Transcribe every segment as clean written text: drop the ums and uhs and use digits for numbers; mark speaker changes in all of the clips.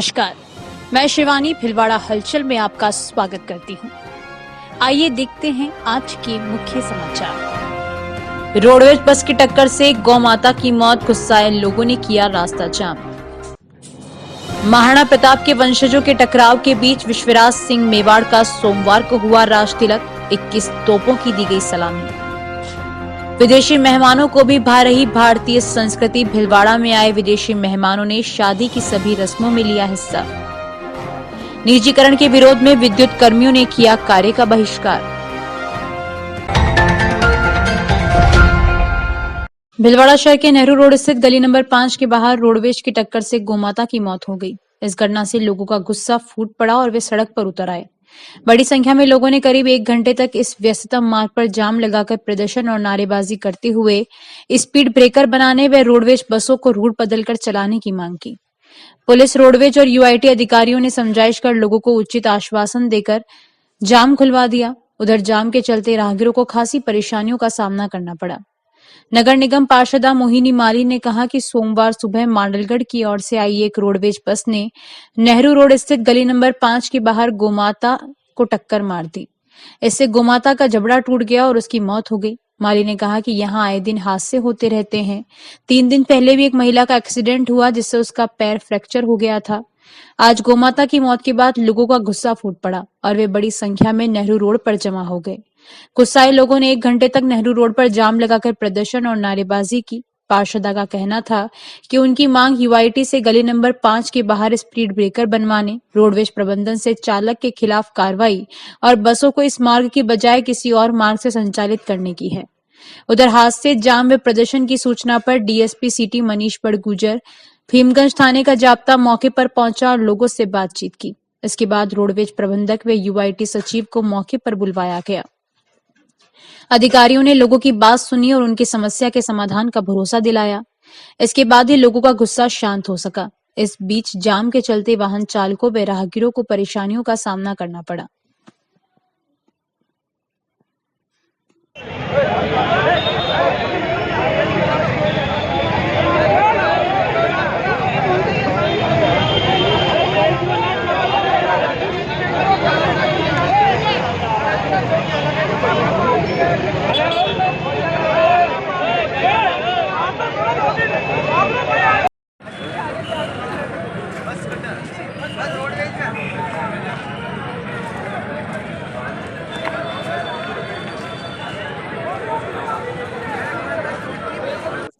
Speaker 1: नमस्कार, मैं शिवानी भिलवाड़ा हलचल में आपका स्वागत करती हूँ। आइए देखते हैं आज के मुख्य समाचार। रोडवेज बस की टक्कर से गौ माता की मौत, गुस्साए लोगों ने किया रास्ता जाम। महाराणा प्रताप के वंशजों के टकराव के बीच विश्वराज सिंह मेवाड़ का सोमवार को हुआ राज तिलक, 21 तोपों की दी गई सलामी। विदेशी मेहमानों को भी भा रही भारतीय संस्कृति, भिलवाड़ा में आए विदेशी मेहमानों ने शादी की सभी रस्मों में लिया हिस्सा। निजीकरण के विरोध में विद्युत कर्मियों ने किया कार्य का बहिष्कार। भिलवाड़ा शहर के नेहरू रोड स्थित गली नंबर 5 के बाहर रोडवेज की टक्कर से गोमाता की मौत हो गई। इस घटना से लोगों का गुस्सा फूट पड़ा और वे सड़क पर उतर आए। बड़ी संख्या में लोगों ने करीब 1 घंटे तक इस व्यस्ततम मार्ग पर जाम लगाकर प्रदर्शन और नारेबाजी करते हुए स्पीड ब्रेकर बनाने व रोडवेज बसों को रूट बदलकर चलाने की मांग की। पुलिस, रोडवेज और यूआईटी अधिकारियों ने समझाइश कर लोगों को उचित आश्वासन देकर जाम खुलवा दिया। उधर जाम के चलते राहगीरों को खासी परेशानियों का सामना करना पड़ा। नगर निगम पार्षदा मोहिनी माली ने कहा कि सोमवार सुबह मांडलगढ़ की ओर से आई एक रोडवेज बस ने नेहरू रोड स्थित गली नंबर 5 के बाहर गोमाता को टक्कर मार दी। इससे गोमाता का जबड़ा टूट गया और उसकी मौत हो गई। माली ने कहा कि यहाँ आए दिन हादसे होते रहते हैं। 3 दिन पहले भी एक महिला का एक्सीडेंट हुआ जिससे उसका पैर फ्रैक्चर हो गया था। आज गोमाता की मौत के बाद लोगों का गुस्सा फूट पड़ा और वे बड़ी संख्या में नेहरू रोड पर जमा हो गए। गुस्साए लोगों ने 1 घंटे तक नेहरू रोड पर जाम लगाकर प्रदर्शन और नारेबाजी की। पार्षदा का कहना था कि उनकी मांग यूआईटी से गली नंबर 5 के बाहर स्पीड ब्रेकर बनवाने, रोडवेज प्रबंधन से चालक के खिलाफ कार्रवाई और बसों को इस मार्ग की बजाय किसी और मार्ग से संचालित करने की है। उधर हादसे, जाम व प्रदर्शन की सूचना पर डीएसपी सिटी मनीष बड़गुजर, भीमगंज थाने का जाप्ता मौके पर पहुंचा और लोगों से बातचीत की। इसके बाद रोडवेज प्रबंधक व यूआईटी सचिव को मौके पर बुलवाया गया। अधिकारियों ने लोगों की बात सुनी और उनकी समस्या के समाधान का भरोसा दिलाया। इसके बाद ही लोगों का गुस्सा शांत हो सका। इस बीच जाम के चलते वाहन चालकों व राहगीरों को परेशानियों का सामना करना पड़ा।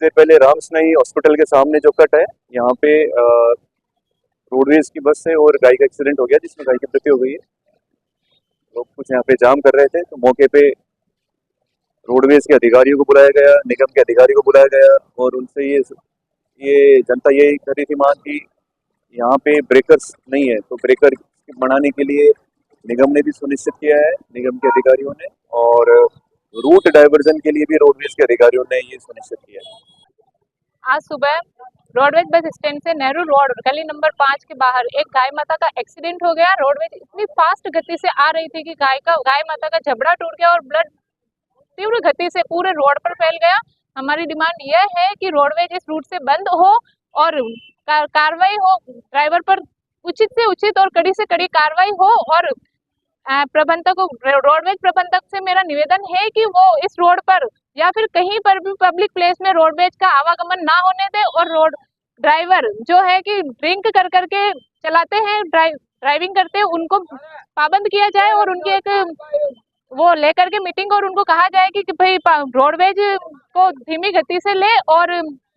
Speaker 2: देर पहले रामस्नाई हॉस्पिटल के सामने जो कट है, यहाँ पे रोडवेज की बस है और गाय का एक्सीडेंट हो गया जिसमें गाय की मृत्यु हो गई है। लोग कुछ यहाँ पे जाम कर रहे थे तो मौके पे रोडवेज के अधिकारियों को बुलाया गया, निगम के अधिकारियों को बुलाया गया और उनसे ये जनता यही कर रही थी मांग की यहाँ पे ब्रेकर्स नहीं है, तो ब्रेकर बनाने के लिए निगम ने भी सुनिश्चित किया है, निगम के अधिकारियों ने, और रूट डाइवर्जन के लिए भी रोडवेज के अधिकारियों ने ये सुनिश्चित किया है।
Speaker 3: आज सुबह रोडवेज बस स्टैंड से नेहरू रोड गली नंबर 5 के बाहर एक गाय माता का एक्सीडेंट हो गया। रोडवेज इतनी फास्ट गति से आ रही थी कि गाय माता का जबड़ा टूट गया और ब्लड तीव्र गति से पूरे रोड पर फैल गया। हमारी डिमांड यह है कि रोडवेज इस रूट से बंद हो और कार्रवाई हो, ड्राइवर पर उचित से उचित और कड़ी से कड़ी कार्रवाई हो। और रोडवेज प्रबंधक से मेरा निवेदन है कि वो इस रोड पर या फिर कहीं पर भी पब्लिक प्लेस में रोडवेज का आवागमन ना होने दे और रोड ड्राइवर जो है कि ड्रिंक कर करके चलाते हैं, ड्राइविंग करते हैं, उनको पाबंद किया जाए और उनकी एक वो लेकर के मीटिंग और उनको कहा जाए कि भाई रोडवेज को धीमी गति से ले। और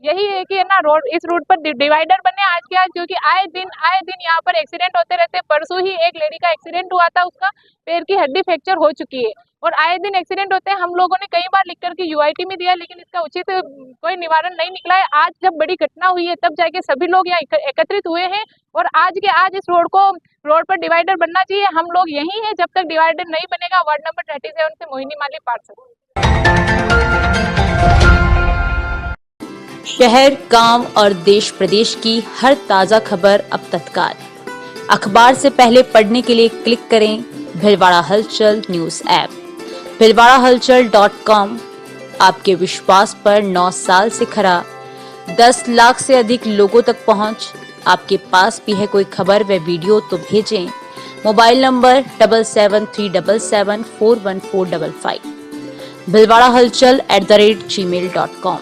Speaker 3: यही है कि ना इस रूट पर डिवाइडर बने आज के आज, क्योंकि आए दिन यहाँ पर एक्सीडेंट होते रहते हैं। परसों ही एक लेडी का एक्सीडेंट हुआ था, उसका पैर की हड्डी फ्रैक्चर हो चुकी है और आए दिन एक्सीडेंट होते हैं। हम लोगों ने कई बार लिख करके यूआईटी में दिया लेकिन इसका उचित कोई निवारण नहीं निकला है। आज जब बड़ी घटना हुई है तब जाके सभी लोग यहाँ एकत्रित हुए हैं और आज के आज इस रोड पर डिवाइडर बनना चाहिए। हम लोग यही है, जब तक डिवाइडर नहीं बनेगा। वार्ड नंबर 37 से मोहिनी माली पार्षद।
Speaker 1: शहर, गांव और देश प्रदेश की हर ताजा खबर अब तत्काल अखबार से पहले पढ़ने के लिए क्लिक करें भिलवाड़ा हलचल न्यूज ऐप। भिलवाड़ाहलचल.com आपके विश्वास पर 9 साल से खरा, 10 लाख से अधिक लोगों तक पहुंच, आपके पास भी है कोई खबर व वीडियो तो भेजें मोबाइल नंबर 7737741455 भिलवाड़ा हलचल @gmail.com।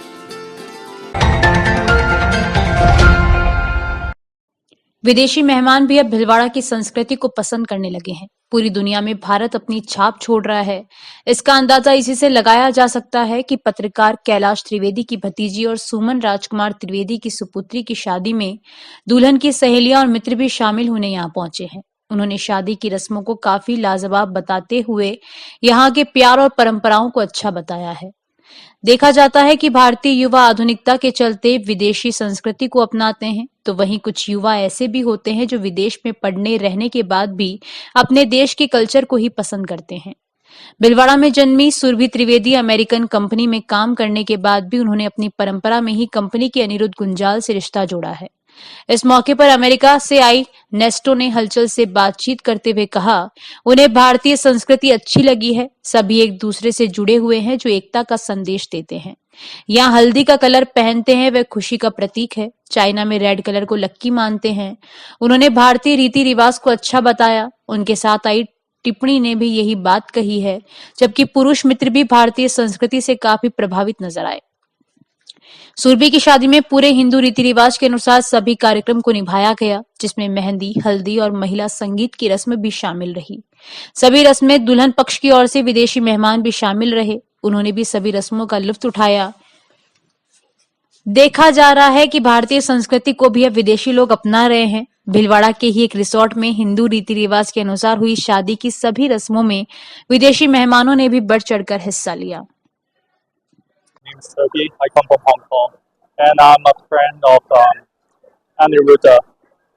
Speaker 1: विदेशी मेहमान भी अब भिलवाड़ा की संस्कृति को पसंद करने लगे हैं। पूरी दुनिया में भारत अपनी छाप छोड़ रहा है। इसका अंदाजा इसी से लगाया जा सकता है कि पत्रकार कैलाश त्रिवेदी की भतीजी और सुमन राजकुमार त्रिवेदी की सुपुत्री की शादी में दुल्हन की सहेलियां और मित्र भी शामिल होने यहाँ पहुंचे हैं। उन्होंने शादी की रस्मों को काफी लाजवाब बताते हुए यहाँ के प्यार और परंपराओं को अच्छा बताया है। देखा जाता है कि भारतीय युवा आधुनिकता के चलते विदेशी संस्कृति को अपनाते हैं, तो वहीं कुछ युवा ऐसे भी होते हैं जो विदेश में पढ़ने रहने के बाद भी अपने देश के कल्चर को ही पसंद करते हैं। भिलवाड़ा में जन्मी सुरभि त्रिवेदी अमेरिकन कंपनी में काम करने के बाद भी उन्होंने अपनी परंपरा में ही कंपनी के अनिरुद्ध गुंजाल से रिश्ता जोड़ा है। इस मौके पर अमेरिका से आई नेस्टो ने हलचल से बातचीत करते हुए कहा, उन्हें भारतीय संस्कृति अच्छी लगी है। सभी एक दूसरे से जुड़े हुए हैं जो एकता का संदेश देते हैं। यहाँ हल्दी का कलर पहनते हैं वह खुशी का प्रतीक है। चाइना में रेड कलर को लक्की मानते हैं। उन्होंने भारतीय रीति रिवाज को अच्छा बताया। उनके साथ आई टिप्पणी ने भी यही बात कही है, जबकि पुरुष मित्र भी भारतीय संस्कृति से काफी प्रभावित नजर आए। सुरभि की शादी में पूरे हिंदू रीति रिवाज के अनुसार सभी कार्यक्रम को निभाया गया, जिसमें मेहंदी, हल्दी और महिला संगीत की रस्म भी शामिल रही। सभी रस्में दुल्हन पक्ष की ओर से विदेशी मेहमान भी शामिल रहे। उन्होंने भी सभी रस्मों का लुत्फ उठाया। देखा जा रहा है कि भारतीय संस्कृति को भी अब विदेशी लोग अपना रहे हैं। भिलवाड़ा के ही एक रिसोर्ट में हिंदू रीति रिवाज के अनुसार हुई शादी की सभी रस्मों में विदेशी मेहमानों ने भी बढ़ चढ़कर हिस्सा लिया।
Speaker 4: name is Sophie. I come from Hong Kong, and I'm a friend of Aniruddha.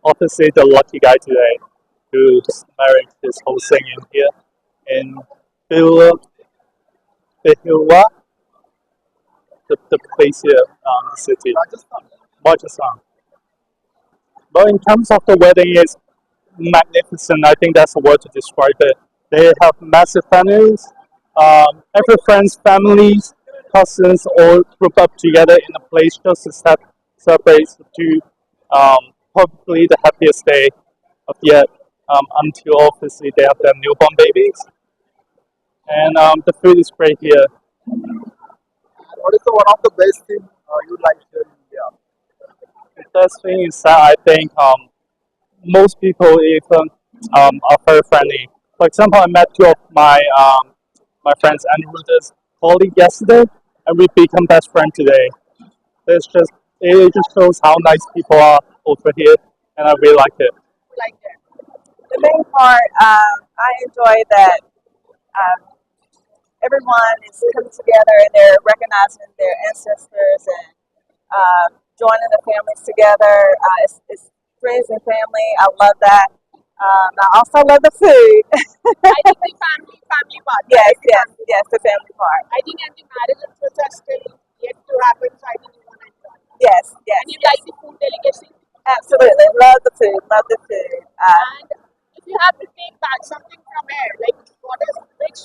Speaker 4: Obviously, the lucky guy today who's married his whole singing here in Bihua, the place here, the city, Rajasthan. But in terms of the wedding, it's magnificent. I think that's the word to describe it. They have massive families, every friend's families, cousins all group up together in a place just to celebrate to probably the happiest day of the year until obviously they have their newborn babies. And the food is great here.
Speaker 5: What is one of the best thing you like here in India?
Speaker 4: The best thing is that I think most people even are very friendly. For example, I met two of my friends Aniruddha's colleague yesterday, and we become best friends today. It just shows how nice people are over here, and I really like it.
Speaker 6: Like it. The main part, I enjoy that everyone is coming together and they're recognizing their ancestors and joining the families together. It's friends and family. I love that. I also love the food.
Speaker 3: I think the family part.
Speaker 6: Yes, the family part.
Speaker 3: I think and the marriage also are still yet to happen, so I think you want to enjoy.
Speaker 6: Yes.
Speaker 3: And you like the food delicacy?
Speaker 6: Absolutely. Love the food.
Speaker 3: And if you have to take back something from here, like what is which?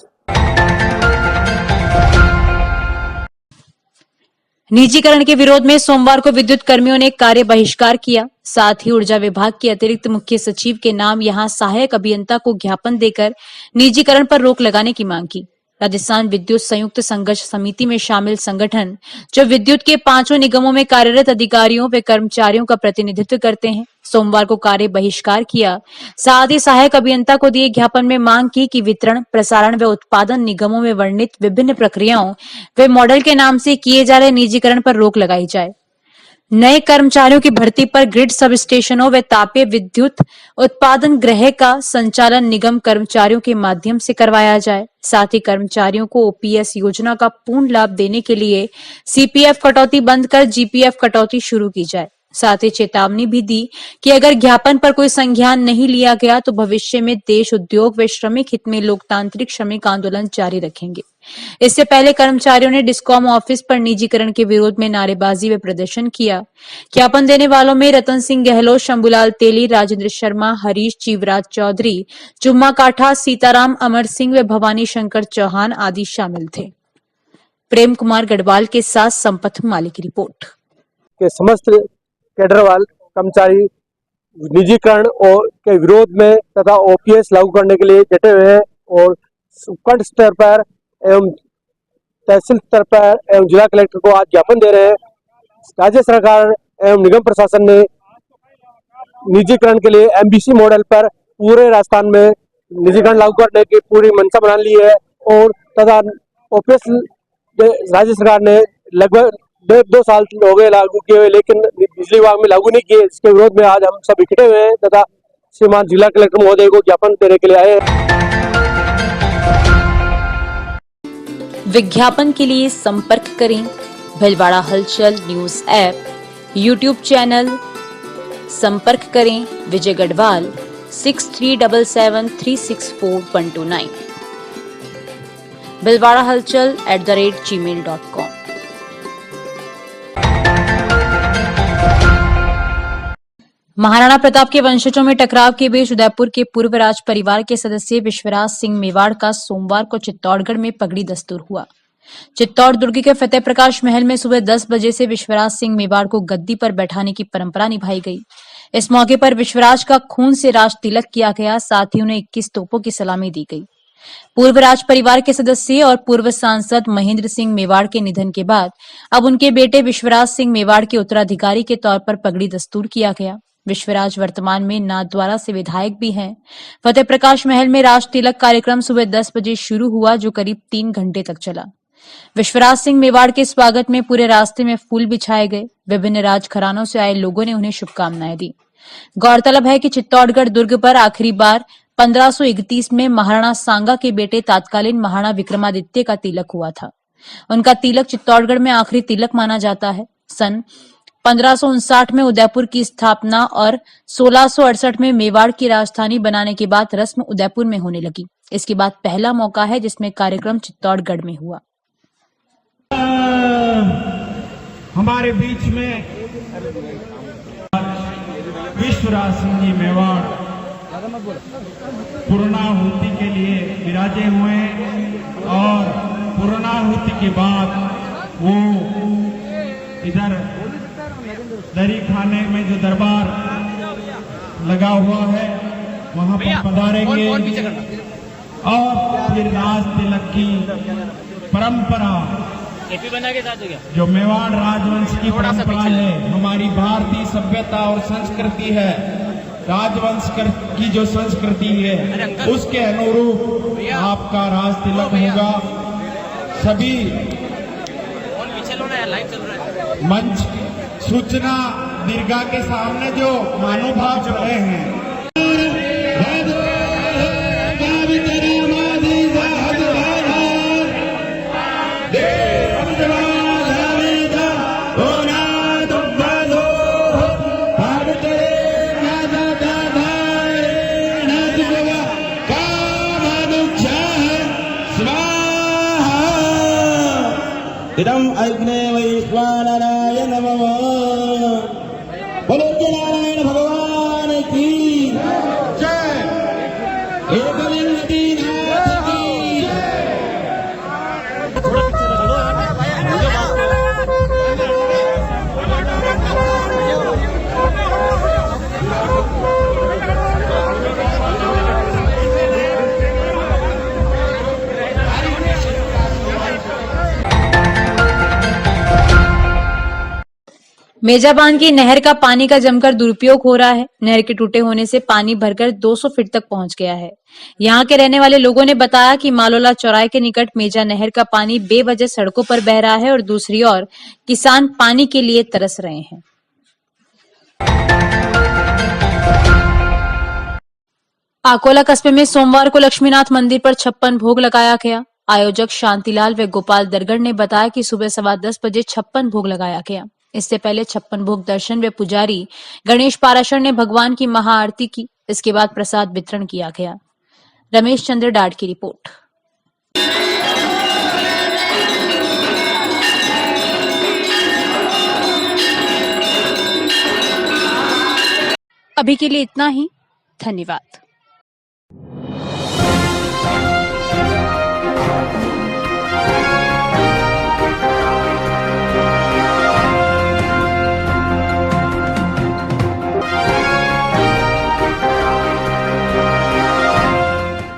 Speaker 1: निजीकरण के विरोध में सोमवार को विद्युत कर्मियों ने कार्य बहिष्कार किया। साथ ही ऊर्जा विभाग के अतिरिक्त मुख्य सचिव के नाम यहां सहायक अभियंता को ज्ञापन देकर निजीकरण पर रोक लगाने की मांग की। राजस्थान विद्युत संयुक्त संघर्ष समिति में शामिल संगठन जो विद्युत के 5 निगमों में कार्यरत अधिकारियों व कर्मचारियों का प्रतिनिधित्व करते हैं, सोमवार को कार्य बहिष्कार किया। साथ ही सहायक अभियंता को दिए ज्ञापन में मांग की कि वितरण, प्रसारण व उत्पादन निगमों में वर्णित विभिन्न प्रक्रियाओं व मॉडल के नाम से किए जा रहे निजीकरण पर रोक लगाई जाए। नए कर्मचारियों की भर्ती पर ग्रिड सब स्टेशनों व तापीय विद्युत उत्पादन गृह का संचालन निगम कर्मचारियों के माध्यम से करवाया जाए। साथ ही कर्मचारियों को ओपीएस योजना का पूर्ण लाभ देने के लिए सीपीएफ कटौती बंद कर जीपीएफ कटौती शुरू की जाए। साथ ही चेतावनी भी दी कि अगर ज्ञापन पर कोई संज्ञान नहीं लिया गया तो भविष्य में देश, उद्योग व श्रमिक हित में लोकतांत्रिक श्रमिक आंदोलन जारी रखेंगे। इससे पहले कर्मचारियों ने डिस्कॉम ऑफिस पर निजीकरण के विरोध में नारेबाजी व प्रदर्शन किया। ज्ञापन देने वालों में रतन सिंह गहलोत, शंभूलाल तेली, राजेंद्र शर्मा, हरीश जीवराज चौधरी, जुम्मा काठा, सीताराम अमर सिंह व भवानी शंकर चौहान आदि शामिल थे। प्रेम कुमार गढ़वाल के साथ संपत माली की रिपोर्ट।
Speaker 7: के समस्त कैडर वाल कर्मचारी निजीकरण और के विरोध में तथा ओपीएस लागू करने के लिए डटे हुए हैं और उपखंड स्तर पर एवं तहसील स्तर पर एवं जिला कलेक्टर को आज ज्ञापन दे रहे हैं। राज्य सरकार एवं निगम प्रशासन ने निजीकरण के लिए एमबीसी मॉडल पर पूरे राजस्थान में निजीकरण लागू करने की पूरी मंशा बना ली है और तथा ओपीएस राज्य सरकार ने लगभग 1.5-2 साल हो गए लागू किए हुए, लेकिन बिजली विभाग में लागू नहीं किए। इसके विरोध में आज हम सब इकट्ठे हुए हैं तथा श्रीमान जिला कलेक्टर महोदय को ज्ञापन देने के लिए आए हैं।
Speaker 1: विज्ञापन के लिए संपर्क करें भीलवाड़ा हलचल न्यूज ऐप, यूट्यूब चैनल। संपर्क करें विजय गढ़वाल 6377364129, bilwarahalchal@gmail.com। महाराणा प्रताप के वंशजों में टकराव के बीच उदयपुर के पूर्व राज परिवार के सदस्य विश्वराज सिंह मेवाड़ का सोमवार को चित्तौड़गढ़ में पगड़ी दस्तूर हुआ। चित्तौड़ दुर्ग के फतेह प्रकाश महल में सुबह 10 बजे से विश्वराज सिंह मेवाड़ को गद्दी पर बैठाने की परंपरा निभाई गई। इस मौके पर विश्वराज का खून से राज तिलक किया गया, साथ ही उन्हें 21 तोपों की सलामी दी गई। पूर्व राज परिवार के सदस्य और पूर्व सांसद महेंद्र सिंह मेवाड़ के निधन के बाद अब उनके बेटे विश्वराज सिंह मेवाड़ के उत्तराधिकारी के तौर पर पगड़ी दस्तूर किया गया। विश्वराज वर्तमान में नाथद्वारा से विधायक भी हैं। फतेह प्रकाश महल में राज तिलक कार्यक्रम सुबह 10 बजे शुरू हुआ, जो करीब 3 घंटे तक चला। विश्वराज सिंह मेवाड़ के स्वागत में पूरे रास्ते में फूल बिछाए गए। विभिन्न राजघरानों से आए लोगों ने उन्हें शुभकामनाएं दी। गौरतलब है कि चित्तौड़गढ़ दुर्ग पर आखिरी बार 1531 में महाराणा सांगा के बेटे तत्कालीन महाराणा विक्रमादित्य का तिलक हुआ था। उनका तिलक चित्तौड़गढ़ में आखिरी तिलक माना जाता है। सन 1559 में उदयपुर की स्थापना और 1668 में मेवाड़ की राजधानी बनाने के बाद रस्म उदयपुर में होने लगी। इसके बाद पहला मौका है जिसमें कार्यक्रम चित्तौड़गढ़ में हुआ।
Speaker 8: हमारे बीच में विश्वराज सिंह जी मेवाड़ पूर्णाहुति के लिए विराजे हुए और पूर्णाहुति के बाद वो इधर दरी खाने में जो दरबार लगा हुआ है वहां पर पधारेंगे और फिर राज तिलक की परंपरा जो मेवाड़ राजवंश की परंपरा है, हमारी भारतीय सभ्यता और संस्कृति है, राजवंश की जो संस्कृति है उसके अनुरूप आपका राज तिलक होगा। सभी मंच सूचना दीर्घा के सामने जो महानुभाव खड़े हैं,
Speaker 9: इदम अग्ने वैश्वानराय नमः। बोलो नारायण भगवान की जय। एकलिंगनाथ की
Speaker 1: मेजाबान की नहर का पानी का जमकर दुरुपयोग हो रहा है। नहर के टूटे होने से पानी भरकर 200 फीट तक पहुंच गया है। यहां के रहने वाले लोगों ने बताया कि मालोला चौराहे के निकट मेजा नहर का पानी बेवजह सड़कों पर बह रहा है और दूसरी ओर किसान पानी के लिए तरस रहे हैं। आकोला कस्बे में सोमवार को लक्ष्मीनाथ मंदिर पर 56 भोग लगाया गया। आयोजक शांतिलाल व गोपाल दरगढ़ ने बताया कि सुबह 10:15 बजे 56 भोग लगाया गया। इससे पहले 56 भोग दर्शन व पुजारी गणेश पाराशर ने भगवान की महाआरती की। इसके बाद प्रसाद वितरण किया गया। रमेश चंद्र डाड की रिपोर्ट। अभी के लिए इतना ही। धन्यवाद।